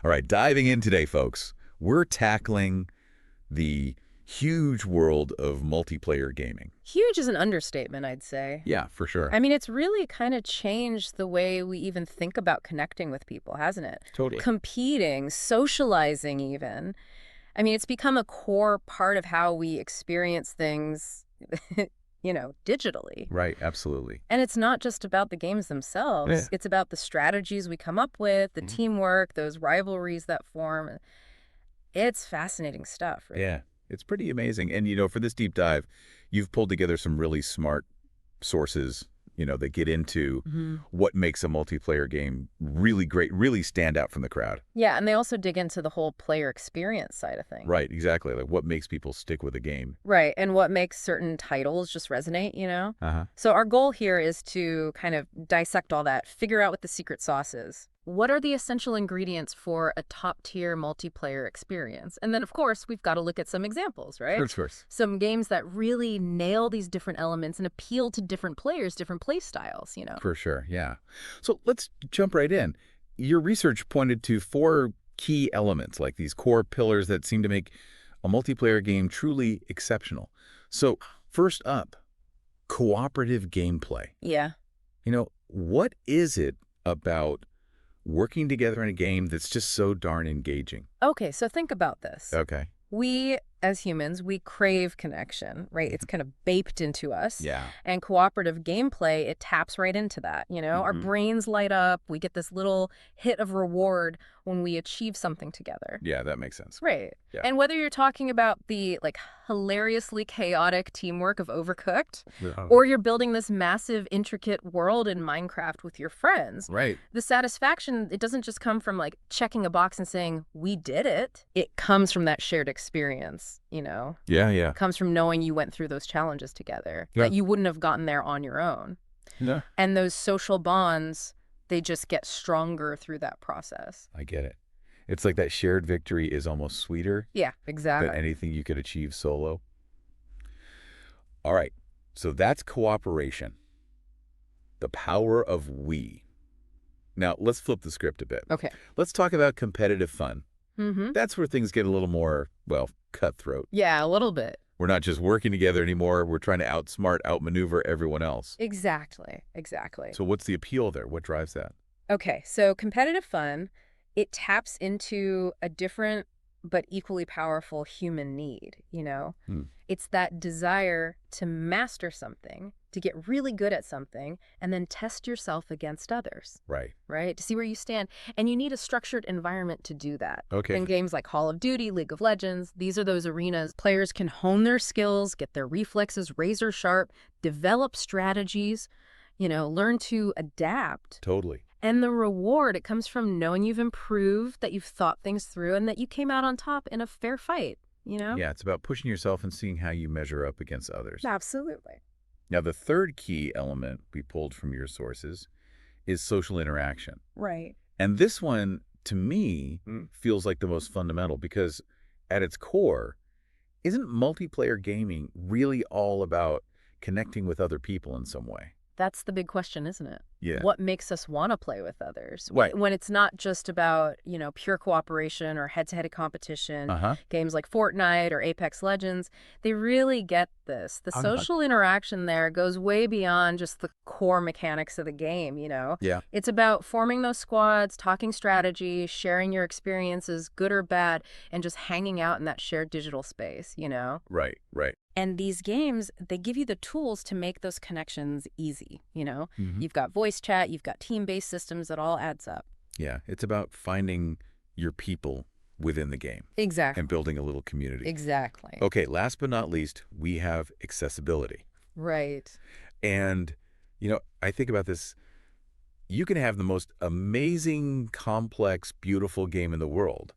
All right, diving in today, folks, we're tackling the huge world of multiplayer gaming. Huge is an understatement, I'd say. Yeah, for sure. I mean, it's really kind of changed the way we even think about connecting with people, hasn't it? Totally. Competing, socializing even. I mean, it's become a core part of how we experience things, digitally. Right, absolutely. And it's not just about the games themselves. Yeah. It's about the strategies we come up with, the teamwork, those rivalries that form. It's fascinating stuff, really. Yeah, it's pretty amazing. And, for this deep dive, you've pulled together some really smart sources, that get into what makes a multiplayer game really great, really stand out from the crowd. Yeah, and they also dig into the whole player experience side of things. Right, exactly. Like what makes people stick with a game. Right, and what makes certain titles just resonate. Uh-huh. So our goal here is to kind of dissect all that, figure out what the secret sauce is. What are the essential ingredients for a top-tier multiplayer experience? And then, of course, we've got to look at some examples, right? Of course. Some games that really nail these different elements and appeal to different players, different play styles. For sure, yeah. So let's jump right in. Your research pointed to 4 key elements, like these core pillars that seem to make a multiplayer game truly exceptional. So first up, cooperative gameplay. Yeah. What is it about working together in a game that's just so darn engaging? Okay, so think about this. Okay. We, as humans, we crave connection, right? It's kind of baked into us. Yeah. And cooperative gameplay, it taps right into that, Our brains light up. We get this little hit of reward when we achieve something together. Yeah, that makes sense. Right. Yeah. And whether you're talking about the, hilariously chaotic teamwork of Overcooked, or you're building this massive, intricate world in Minecraft with your friends, Right. the satisfaction, it doesn't just come from, checking a box and saying, we did it. It comes from that shared experience, Yeah, yeah. It comes from knowing you went through those challenges together, Yeah. that you wouldn't have gotten there on your own. Yeah. And those social bonds, they just get stronger through that process. I get it. It's like that shared victory is almost sweeter Yeah, exactly. than anything you could achieve solo. All right, so that's cooperation. The power of we. Now, let's flip the script a bit. Okay. Let's talk about competitive fun. Mm-hmm. That's where things get a little more, cutthroat. Yeah, a little bit. We're not just working together anymore. We're trying to outsmart, outmaneuver everyone else. Exactly. So what's the appeal there? What drives that? Okay, so competitive fun, it taps into a different but equally powerful human need, It's that desire to master something, to get really good at something, and then test yourself against others, Right. to see where you stand. And you need a structured environment to do that. Okay. In games like Call of Duty, League of Legends, these are those arenas. Players can hone their skills, get their reflexes razor sharp, develop strategies, learn to adapt. Totally. And the reward, it comes from knowing you've improved, that you've thought things through, and that you came out on top in a fair fight, Yeah, it's about pushing yourself and seeing how you measure up against others. Absolutely. Now, the third key element we pulled from your sources is social interaction. Right. And this one, to me, feels like the most fundamental because at its core, isn't multiplayer gaming really all about connecting with other people in some way? That's the big question, isn't it? Yeah. What makes us want to play with others? Right. When it's not just about, pure cooperation or head-to-head competition. Games like Fortnite or Apex Legends, they really get this. The social interaction there goes way beyond just the core mechanics of the game, Yeah. It's about forming those squads, talking strategy, sharing your experiences, good or bad, and just hanging out in that shared digital space, Right. And these games, they give you the tools to make those connections easy, You've got voice chat, you've got team-based systems, that all adds up. Yeah. It's about finding your people within the game. Exactly. And building a little community. Exactly. Okay, last but not least, we have accessibility. Right. And, I think about this. You can have the most amazing, complex, beautiful game in the world,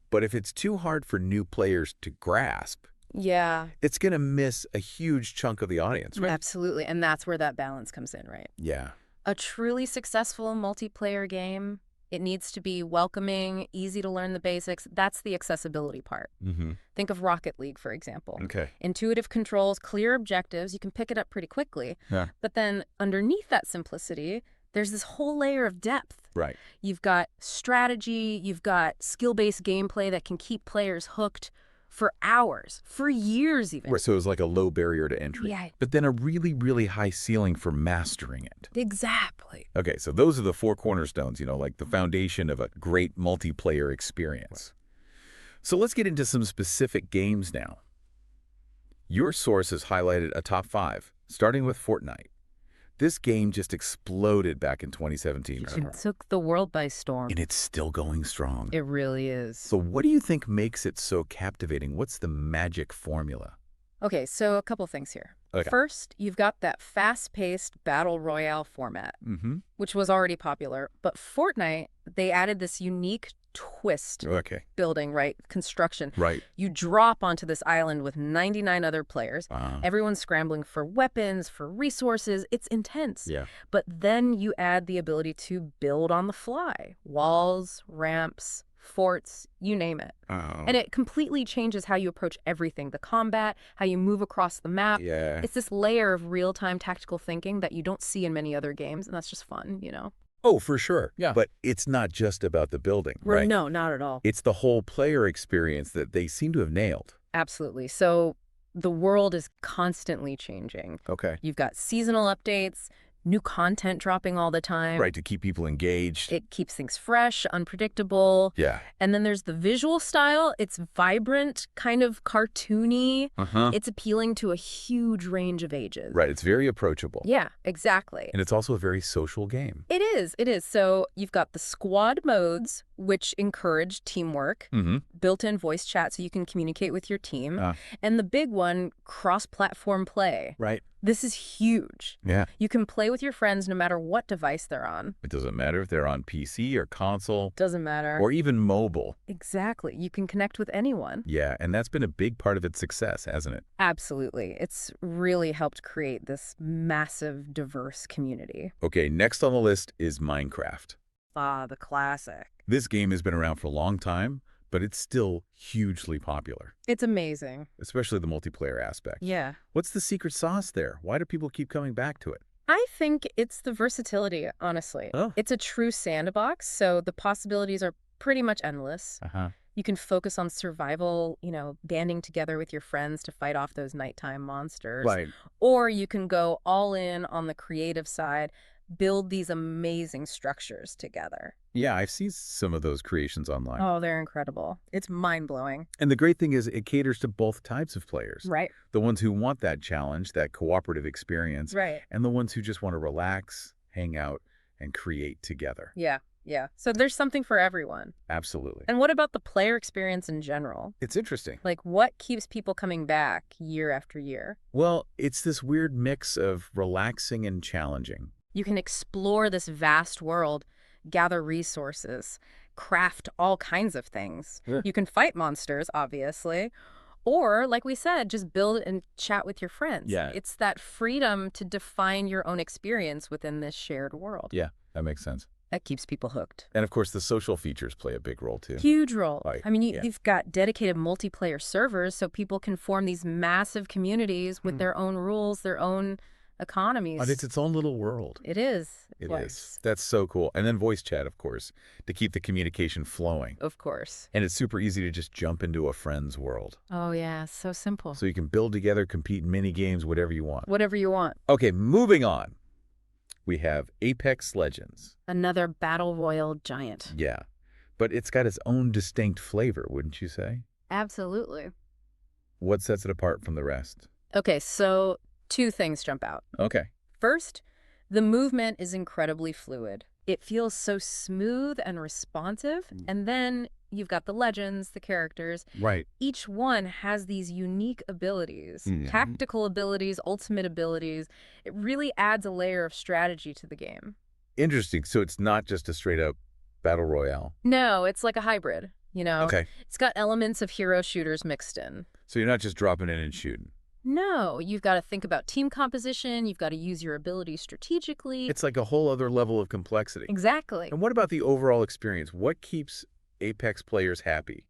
but if it's too hard for new players to grasp, Yeah. it's going to miss a huge chunk of the audience, right? Absolutely. And that's where that balance comes in, right? Yeah. A truly successful multiplayer game, it needs to be welcoming, easy to learn the basics. That's the accessibility part. Think of Rocket League, for example. Okay. Intuitive controls, clear objectives, you can pick it up pretty quickly. Yeah. But then underneath that simplicity, there's this whole layer of depth. Right. You've got strategy, you've got skill-based gameplay that can keep players hooked for hours, for years even. Right, so it was like a low barrier to entry. Yeah. But then a really, really high ceiling for mastering it. Exactly. Okay, so those are the four cornerstones, like the foundation of a great multiplayer experience. So let's get into some specific games now. Your source has highlighted a top 5, starting with Fortnite. This game just exploded back in 2017. It took the world by storm. And it's still going strong. It really is. So what do you think makes it so captivating? What's the magic formula? Okay, so a couple things here. Okay. First, you've got that fast-paced battle royale format, which was already popular. But Fortnite, they added this unique twist Okay. building, right? Construction. Right. You drop onto this island with 99 other players. Wow. Everyone's scrambling for weapons, for resources. It's intense. Yeah. But then you add the ability to build on the fly. Walls, ramps, forts, you name it. Oh. And it completely changes how you approach everything. The combat, how you move across the map. Yeah. It's this layer of real-time tactical thinking that you don't see in many other games, and that's just fun, Oh, for sure. Yeah. But it's not just about the building, right? No, not at all. It's the whole player experience that they seem to have nailed. Absolutely. So the world is constantly changing. Okay. You've got seasonal updates, new content dropping all the time. Right, to keep people engaged. It keeps things fresh, unpredictable. Yeah. And then there's the visual style. It's vibrant, kind of cartoony. Uh-huh. It's appealing to a huge range of ages. Right, it's very approachable. Yeah, exactly. And it's also a very social game. It is. It is. So you've got the squad modes, which encourage teamwork, built-in voice chat so you can communicate with your team, and the big one, cross-platform play. Right. This is huge. Yeah. You can play with your friends no matter what device they're on. It doesn't matter if they're on PC or console. Doesn't matter. Or even mobile. Exactly. You can connect with anyone. Yeah, and that's been a big part of its success, hasn't it? Absolutely. It's really helped create this massive, diverse community. Okay, next on the list is Minecraft. Ah, the classic. This game has been around for a long time, but it's still hugely popular, It's amazing. especially the multiplayer aspect. Yeah. What's the secret sauce there? Why do people keep coming back to it? I think it's the versatility, honestly. Oh. It's a true sandbox, so the possibilities are pretty much endless. Uh-huh. You can focus on survival, banding together with your friends to fight off those nighttime monsters. Right. Or you can go all in on the creative side, build these amazing structures together. Yeah, I've seen some of those creations online. Oh, they're incredible. It's mind-blowing. And the great thing is it caters to both types of players. Right. The ones who want that challenge, that cooperative experience, Right. and the ones who just want to relax, hang out, and create together. Yeah. Yeah. So there's something for everyone. Absolutely. And what about the player experience in general? It's interesting. Like, what keeps people coming back year after year? Well, it's this weird mix of relaxing and challenging. You can explore this vast world, gather resources, craft all kinds of things. Yeah. You can fight monsters, obviously, or, like we said, just build and chat with your friends. Yeah. It's that freedom to define your own experience within this shared world. Yeah, that makes sense. That keeps people hooked. And of course, the social features play a big role too. Huge role. Right, I mean, yeah. you've got dedicated multiplayer servers so people can form these massive communities with their own rules, their own economies. And it's its own little world. It is. It is. That's so cool. And then voice chat, of course, to keep the communication flowing. Of course. And it's super easy to just jump into a friend's world. Oh, yeah. So simple. So you can build together, compete in mini games, whatever you want. Whatever you want. Okay, moving on. We have Apex Legends. Another battle royal giant. Yeah. But it's got its own distinct flavor, wouldn't you say? Absolutely. What sets it apart from the rest? Okay, so two things jump out. Okay. First, the movement is incredibly fluid. It feels so smooth and responsive. And then you've got the legends, the characters. Right. Each one has these unique abilities, Mhm. tactical abilities, ultimate abilities. It really adds a layer of strategy to the game. Interesting. So it's not just a straight up battle royale. No, it's like a hybrid, Okay. It's got elements of hero shooters mixed in. So you're not just dropping in and shooting. No, you've got to think about team composition. You've got to use your abilities strategically. It's like a whole other level of complexity. Exactly. And what about the overall experience? What keeps Apex players happy?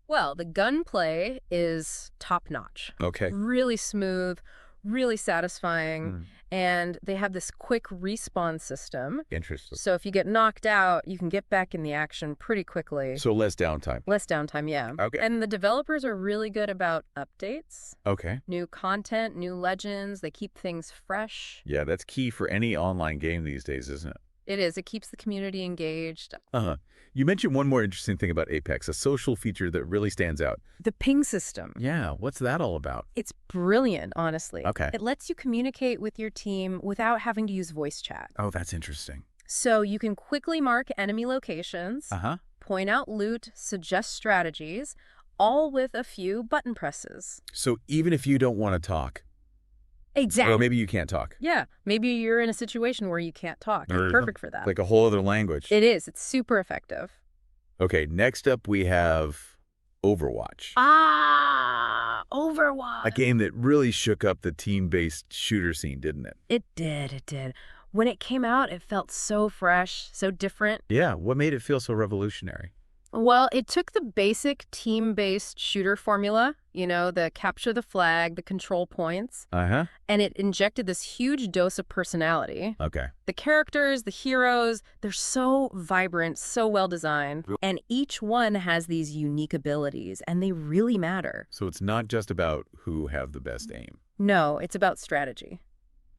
Well, the gunplay is top-notch. Okay. Really smooth, really satisfying. Hmm. And they have this quick respawn system. Interesting. So if you get knocked out, you can get back in the action pretty quickly. So less downtime. Less downtime, yeah. Okay. And the developers are really good about updates, Okay. new content, new legends. They keep things fresh. Yeah, that's key for any online game these days, isn't it? It is. It keeps the community engaged. Uh-huh. You mentioned one more interesting thing about Apex, a social feature that really stands out. The ping system. Yeah, what's that all about? It's brilliant, honestly. Okay. It lets you communicate with your team without having to use voice chat. Oh, that's interesting. So you can quickly mark enemy locations, Uh-huh. point out loot, suggest strategies, all with a few button presses. So even if you don't want to talk, Exactly. well, maybe you can't talk. Yeah, maybe you're in a situation where you can't talk. It's perfect for that. Like a whole other language. It is. It's super effective. Okay, next up we have Overwatch. Overwatch. A game that really shook up the team-based shooter scene, didn't it? It did. It did. When it came out, it felt so fresh, so different. Yeah, what made it feel so revolutionary? Well, it took the basic team-based shooter formula, the capture the flag, the control points, Uh-huh. and it injected this huge dose of personality. Okay. The characters, the heroes, they're so vibrant, so well designed, and each one has these unique abilities, and they really matter. So it's not just about who have the best aim. No, it's about strategy.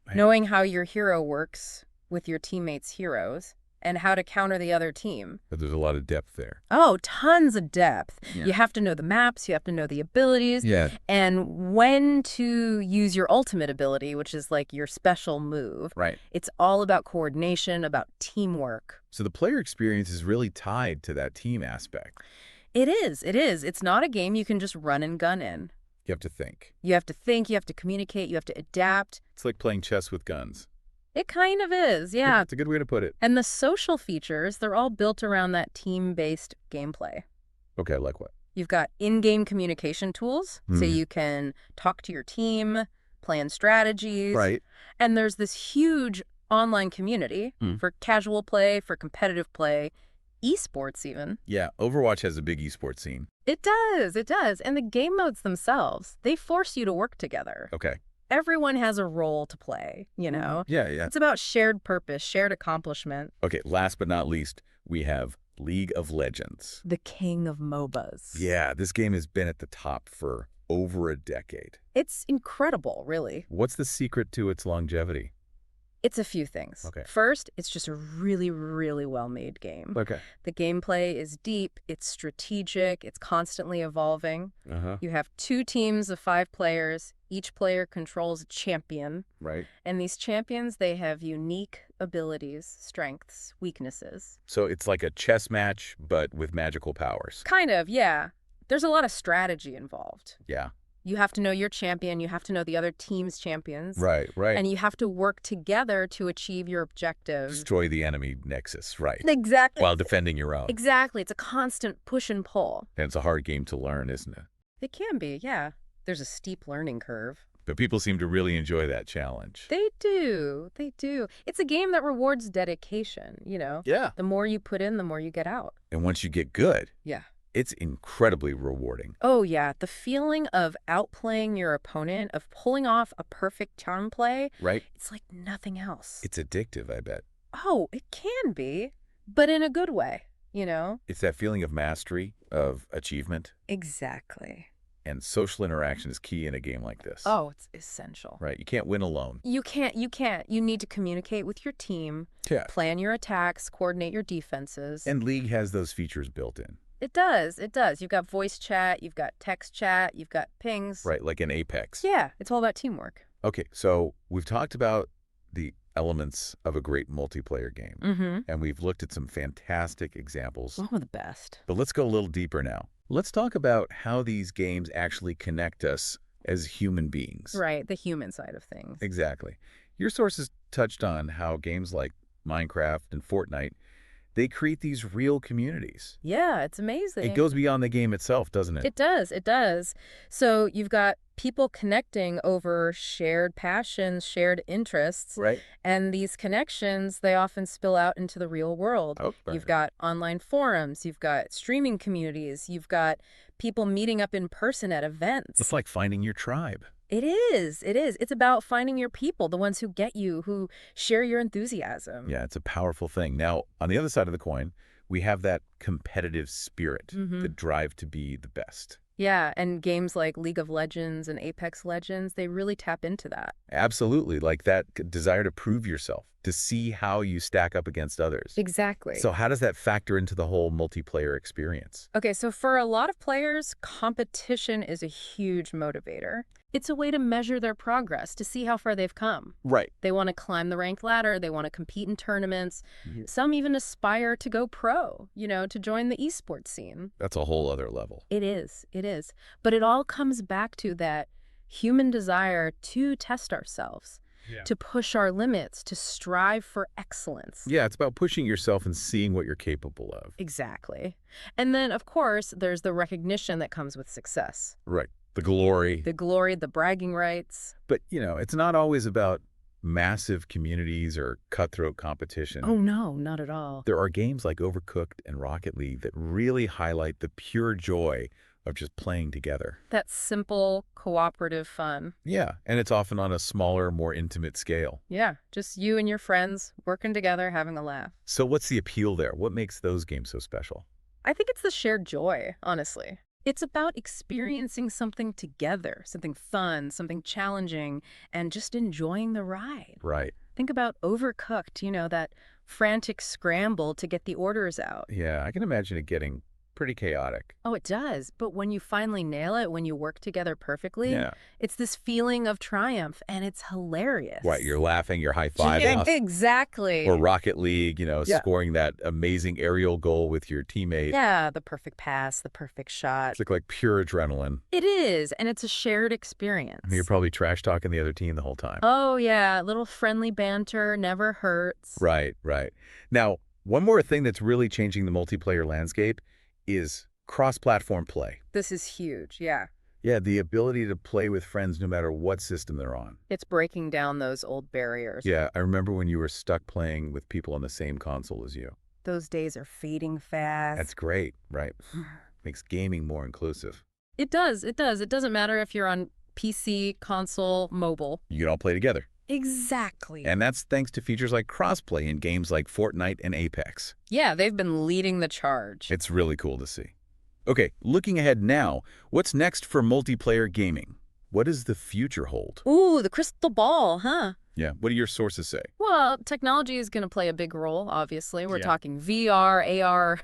Right. Knowing how your hero works with your teammates' heroes and how to counter the other team. But there's a lot of depth there. Oh, tons of depth. Yeah. You have to know the maps, you have to know the abilities, Yeah. and when to use your ultimate ability, which is like your special move. Right. It's all about coordination, about teamwork. So the player experience is really tied to that team aspect. It is. It is. It's not a game you can just run and gun in. You have to think. You have to think, you have to communicate, you have to adapt. It's like playing chess with guns. It kind of is, yeah. It's a good way to put it. And the social features, they're all built around that team-based gameplay. Okay, like what? You've got in-game communication tools, so you can talk to your team, plan strategies. Right. And there's this huge online community for casual play, for competitive play, esports even. Yeah, Overwatch has a big esports scene. It does, it does. And the game modes themselves, they force you to work together. Okay. Everyone has a role to play, Yeah, yeah. It's about shared purpose, shared accomplishment. Okay, last but not least, we have League of Legends. The king of MOBAs. Yeah, this game has been at the top for over a decade. It's incredible, really. What's the secret to its longevity? It's a few things. Okay. First, it's just a really, really well-made game. Okay. The gameplay is deep, it's strategic, it's constantly evolving. Uh-huh. You have 2 teams of 5 players. Each player controls a champion. Right. And these champions, they have unique abilities, strengths, weaknesses. So it's like a chess match, but with magical powers. Kind of, yeah. There's a lot of strategy involved. Yeah. You have to know your champion, you have to know the other team's champions. Right, right. And you have to work together to achieve your objectives. Destroy the enemy nexus, right. Exactly. While defending your own. Exactly. It's a constant push and pull. And it's a hard game to learn, isn't it? It can be, yeah. There's a steep learning curve. But people seem to really enjoy that challenge. They do. They do. It's a game that rewards dedication, Yeah. The more you put in, the more you get out. And once you get good, Yeah. it's incredibly rewarding. Oh, yeah. The feeling of outplaying your opponent, of pulling off a perfect charm play, Right? it's like nothing else. It's addictive, I bet. Oh, it can be, but in a good way, It's that feeling of mastery, of achievement, Exactly. and social interaction is key in a game like this. Oh, it's essential. Right? You can't win alone. You can't. You need to communicate with your team, Yeah. plan your attacks, coordinate your defenses. And League has those features built in. It does. It does. You've got voice chat, you've got text chat, you've got pings. Right, like in Apex. Yeah, it's all about teamwork. Okay, so we've talked about the elements of a great multiplayer game. Mm-hmm. And we've looked at some fantastic examples. Some of the best. But let's go a little deeper now. Let's talk about how these games actually connect us as human beings. Right, the human side of things. Exactly. Your sources touched on how games like Minecraft and Fortnite, they create these real communities. Yeah, it's amazing. It goes beyond the game itself, doesn't it? It does. It does. So you've got people connecting over shared passions, shared interests. Right. And these connections, they often spill out into the real world. Oh, You've got online forums, you've got streaming communities, you've got people meeting up in person at events. It's like finding your tribe. It is. It is. It's about finding your people, the ones who get you, who share your enthusiasm. Yeah, it's a powerful thing. Now, on the other side of the coin, we have that competitive spirit, the Hmm. drive to be the best. Yeah, and games like League of Legends and Apex Legends, they really tap into that. Absolutely, like that desire to prove yourself, to see how you stack up against others. Exactly. So how does that factor into the whole multiplayer experience? Okay, so for a lot of players, competition is a huge motivator. It's a way to measure their progress, to see how far they've come. Right. They want to climb the ranked ladder, they want to compete in tournaments. Mhm. Some even aspire to go pro, to join the esports scene. That's a whole other level. It is, it is. But it all comes back to that human desire to test ourselves, Yeah. to push our limits, to strive for excellence. Yeah, it's about pushing yourself and seeing what you're capable of. Exactly. And then, of course, there's the recognition that comes with success. Right. The glory. The glory, the bragging rights. But, it's not always about massive communities or cutthroat competition. Oh, no, not at all. There are games like Overcooked and Rocket League that really highlight the pure joy of just playing together. That simple, cooperative fun. Yeah, and it's often on a smaller, more intimate scale. Yeah, just you and your friends working together, having a laugh. So what's the appeal there? What makes those games so special? I think it's the shared joy, honestly. It's about experiencing something together, something fun, something challenging, and just enjoying the ride. Right. Think about Overcooked, that frantic scramble to get the orders out. Yeah, I can imagine it getting pretty chaotic. Oh, it does. But when you finally nail it, when you work together perfectly, Yeah. it's this feeling of triumph, and it's hilarious. What, you're laughing, you're Yeah, high-fiving. exactly. Or Rocket League, Yeah. scoring that amazing aerial goal with your teammate. Yeah, the perfect pass, the perfect shot. It's like pure adrenaline. It is, and it's a shared experience. And you're probably trash-talking the other team the whole time. Oh, yeah, little friendly banter never hurts. Right, right. Now, one more thing that's really changing the multiplayer landscape is cross-platform play. This is huge, yeah. Yeah, the ability to play with friends no matter what system they're on. It's breaking down those old barriers. Yeah, I remember when you were stuck playing with people on the same console as you. Those days are fading fast. That's great, right? Makes gaming more inclusive. It does, it does. It doesn't matter if you're on PC, console, mobile. You can all play together. Exactly. And that's thanks to features like crossplay in games like Fortnite and Apex. Yeah, they've been leading the charge. It's really cool to see. Okay, looking ahead now, what's next for multiplayer gaming? What does the future hold? Ooh, the crystal ball, huh? Yeah, what do your sources say? Well, technology is going to play a big role, obviously. We're Yeah. talking VR, AR,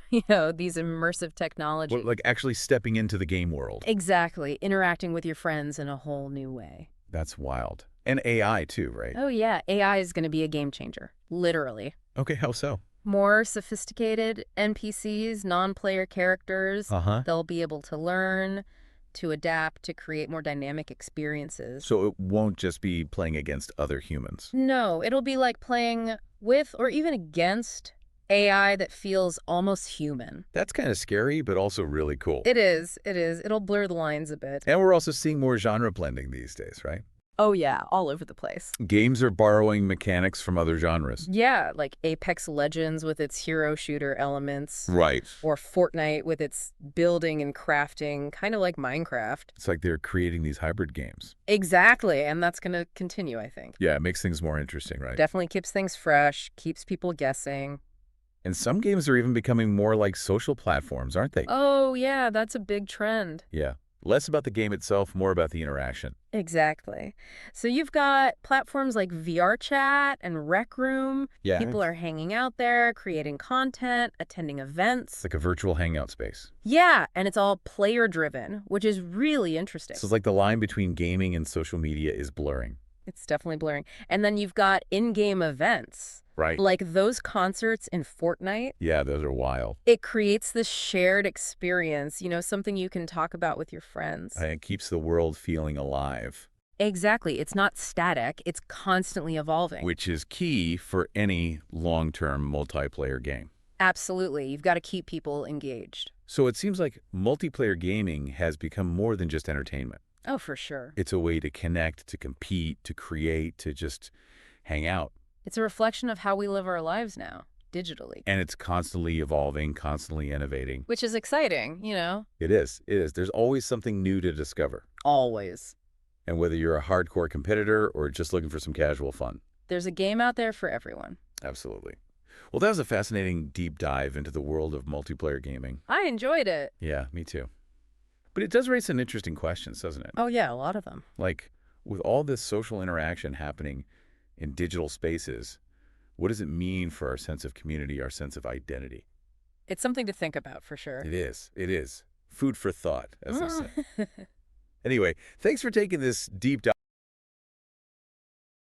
these immersive technologies. Like actually stepping into the game world. Exactly. Interacting with your friends in a whole new way. That's wild. And AI too, right? Oh, yeah. AI is going to be a game changer. Literally. Okay, how so? More sophisticated NPCs, non-player characters. Uh-huh. They'll be able to learn, to adapt, to create more dynamic experiences. So it won't just be playing against other humans. No, it'll be like playing with or even against AI that feels almost human. That's kind of scary, but also really cool. It is. It is. It'll blur the lines a bit. And we're also seeing more genre blending these days, right? Oh, yeah. All over the place. Games are borrowing mechanics from other genres. Yeah, like Apex Legends with its hero shooter elements. Right. Or Fortnite with its building and crafting, kind of like Minecraft. It's like they're creating these hybrid games. Exactly, and that's going to continue, I think. Yeah, it makes things more interesting, right? Definitely keeps things fresh, keeps people guessing. And some games are even becoming more like social platforms, aren't they? Oh, yeah, that's a big trend. Yeah. Less about the game itself, more about the interaction. Exactly. So you've got platforms like VRChat and Rec Room. Yeah. People are hanging out there, creating content, attending events. It's like a virtual hangout space. Yeah, and it's all player-driven, which is really interesting. So it's like the line between gaming and social media is blurring. It's definitely blurring. And then you've got in-game events. Right. Like those concerts in Fortnite. Yeah, those are wild. It creates this shared experience, something you can talk about with your friends. And it keeps the world feeling alive. Exactly. It's not static. It's constantly evolving. Which is key for any long-term multiplayer game. Absolutely. You've got to keep people engaged. So it seems like multiplayer gaming has become more than just entertainment. Oh, for sure. It's a way to connect, to compete, to create, to just hang out. It's a reflection of how we live our lives now, digitally. And it's constantly evolving, constantly innovating. Which is exciting, It is. It is. There's always something new to discover. Always. And whether you're a hardcore competitor or just looking for some casual fun. There's a game out there for everyone. Absolutely. Well, that was a fascinating deep dive into the world of multiplayer gaming. I enjoyed it. Yeah, me too. But it does raise some interesting questions, doesn't it? Oh, yeah, a lot of them. Like, with all this social interaction happening in digital spaces, what does it mean for our sense of community, our sense of identity? It's something to think about, for sure. It is. It is. Food for thought, as they say. Anyway, thanks for taking this deep dive